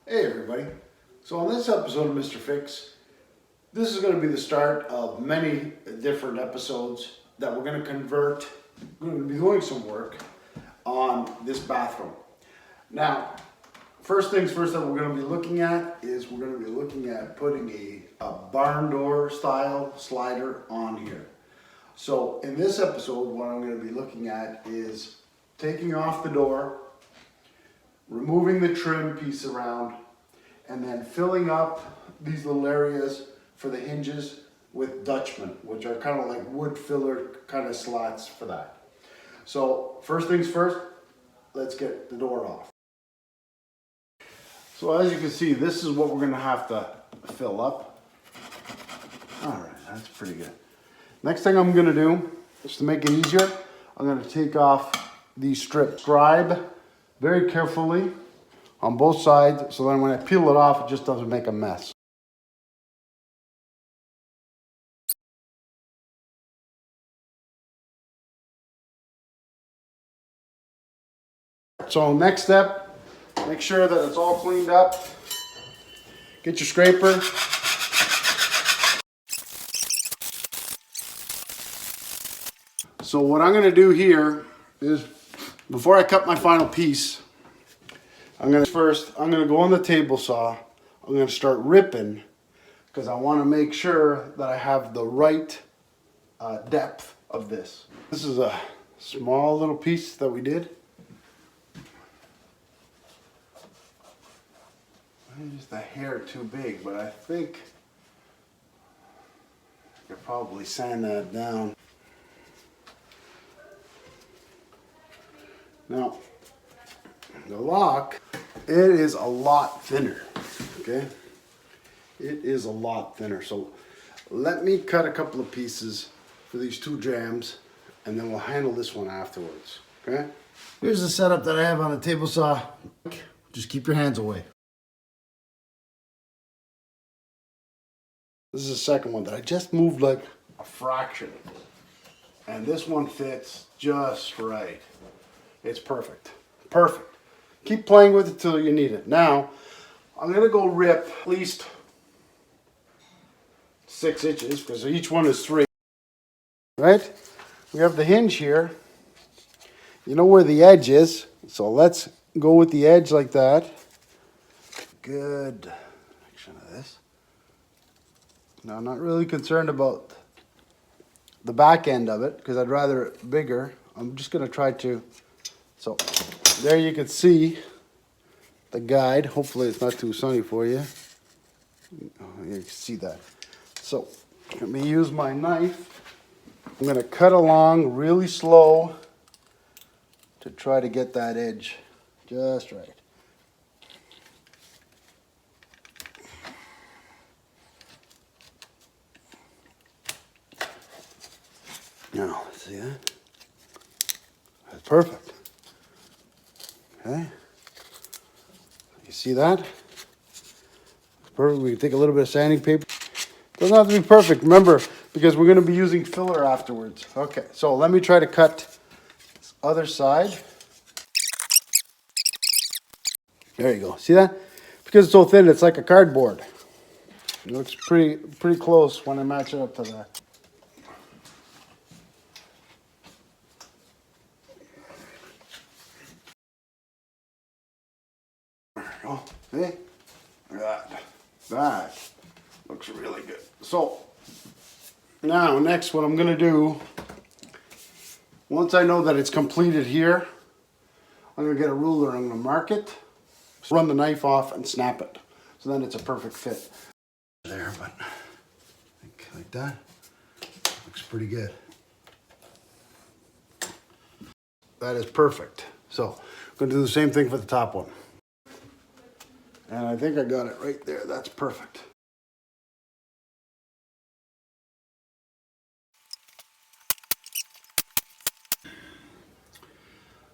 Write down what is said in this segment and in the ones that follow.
Hey everybody. So on this episode of Mr. Fix, this is going to be the start of many different episodes that we're going to convert. We're going to be doing some work on this bathroom. Now, first things first that we're going to be looking at is we're going to be looking at putting a barn door style slider on here. So in this episode, what I'm going to be looking at is taking off the door, removing the trim piece around, and then filling up these little areas for the hinges with Dutchmen, which are kind of like wood filler kind of slots for that. So first things first, let's get the door off. So as you can see, this is what we're going to have to fill up. All right, that's pretty good. Next thing I'm going to do is to make it easier, I'm going to take off these strips. Scribe very carefully on both sides, so then when I peel it off, it just doesn't make a mess. So next step, make sure that it's all cleaned up. Get your scraper. So what I'm going to do here is, before I cut my final piece, I'm going to go on the table saw. I'm going to start ripping because I want to make sure that I have the right depth of this. This is a small little piece that we did. Just a hair too big, but I think I could probably sand that down. Now, the lock, it is a lot thinner, okay? It is a lot thinner. So let me cut a couple of pieces for these two jams, and then we'll handle this one afterwards, okay? Here's the setup that I have on the table saw. Just keep your hands away. This is the second one that I just moved like a fraction. And this one fits just right. It's perfect. Perfect. Keep playing with it till you need it. Now, I'm going to go rip at least 6 inches because each one is 3. Right? We have the hinge here. You know where the edge is. So let's go with the edge like that. Good section of this. Now, I'm not really concerned about the back end of it because I'd rather it bigger. I'm just going to try to. So there you can see the guide. Hopefully it's not too sunny for you. Oh, you can see that. So let me use my knife. I'm going to cut along really slow to try to get that edge just right. Now, see that? That's perfect. Okay. You see that? Perfect. We can take a little bit of sanding paper. Doesn't have to be perfect, remember, because we're going to be using filler afterwards. Okay, so let me try to cut this other side. There you go. See that? Because it's so thin, it's like a cardboard. It looks pretty close when I match it up to that. Oh, see? Look at that. That looks really good. So, now next what I'm going to do, once I know that it's completed here, I'm going to get a ruler and I'm going to mark it, run the knife off and snap it. So then it's a perfect fit. There, but like that. Looks pretty good. That is perfect. So, I'm going to do the same thing for the top one. And I think I got it right there. That's perfect.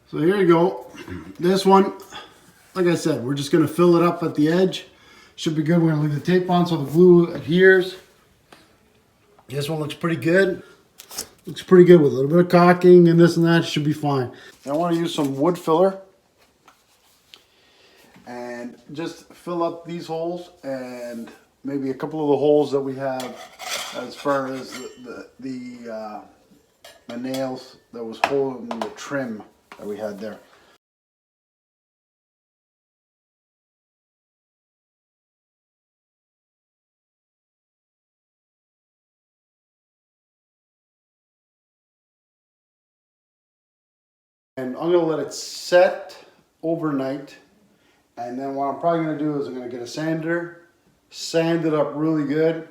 So here you go. This one, like I said, we're just going to fill it up at the edge. Should be good. We're going to leave the tape on so the glue adheres. This one looks pretty good. Looks pretty good with a little bit of caulking and this and that. Should be fine. I want to use some wood filler. And and just fill up these holes and maybe a couple of the holes that we have as far as the nails that was holding the trim that we had there. And I'm gonna let it set overnight, and then what I'm probably gonna do is I'm gonna get a sander, sand it up really good,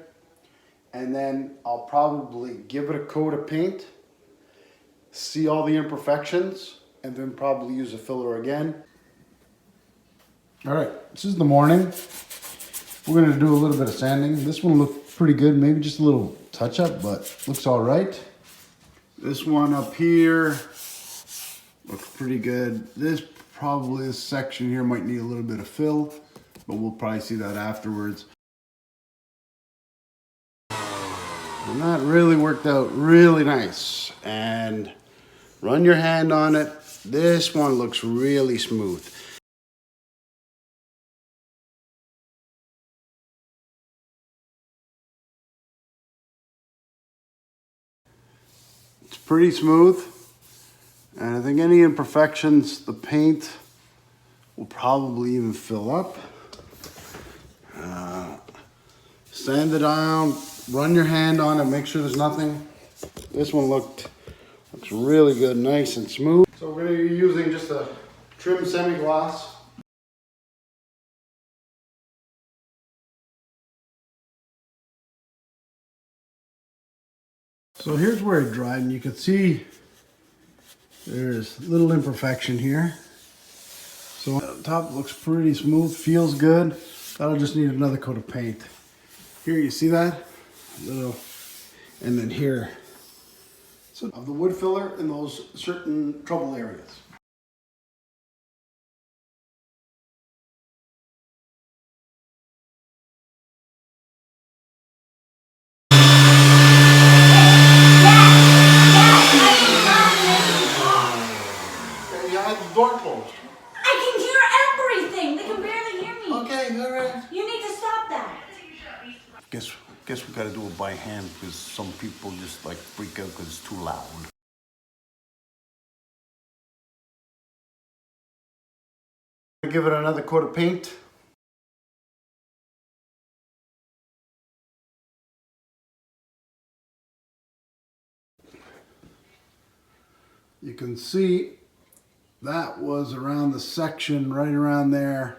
and then I'll probably give it a coat of paint, see all the imperfections, and then probably use a filler again. All right, this is the morning. We're gonna do a little bit of sanding. This one looked pretty good, maybe just a little touch up, but looks all right. This one up here looks pretty good. This section here might need a little bit of fill, but we'll probably see that afterwards. And that really worked out really nice. And run your hand on it. This one looks really smooth. It's pretty smooth. And I think any imperfections, the paint will probably even fill up. Sand it down, run your hand on it, make sure there's nothing. This one looks really good, nice and smooth. So we're going to be using just a trim semi-gloss. So here's where it dried, and you can see there's a little imperfection here. So the top looks pretty smooth, feels good. That'll just need another coat of paint. Here, you see that? Little, and then here. So of the wood filler in those certain trouble areas. You had the door closed. I can hear everything. They can barely hear me. Okay, all right. You need to stop that. Guess we gotta do it by hand because some people just like freak out because it's too loud. Give it another coat of paint. You can see that was around the section right around there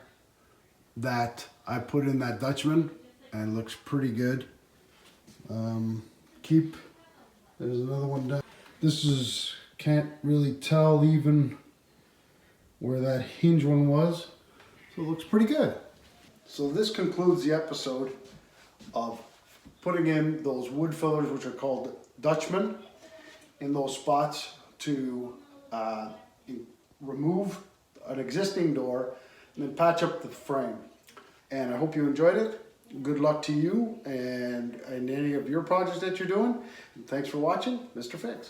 that I put in that Dutchman, and it looks pretty good. There's another one down. This is, can't really tell even where that hinge one was. So it looks pretty good. So this concludes the episode of putting in those wood fillers, which are called Dutchmen, in those spots to remove an existing door and then patch up the frame. And I hope you enjoyed it. Good luck to you and any of your projects that you're doing. And thanks for watching, Mr. Fix.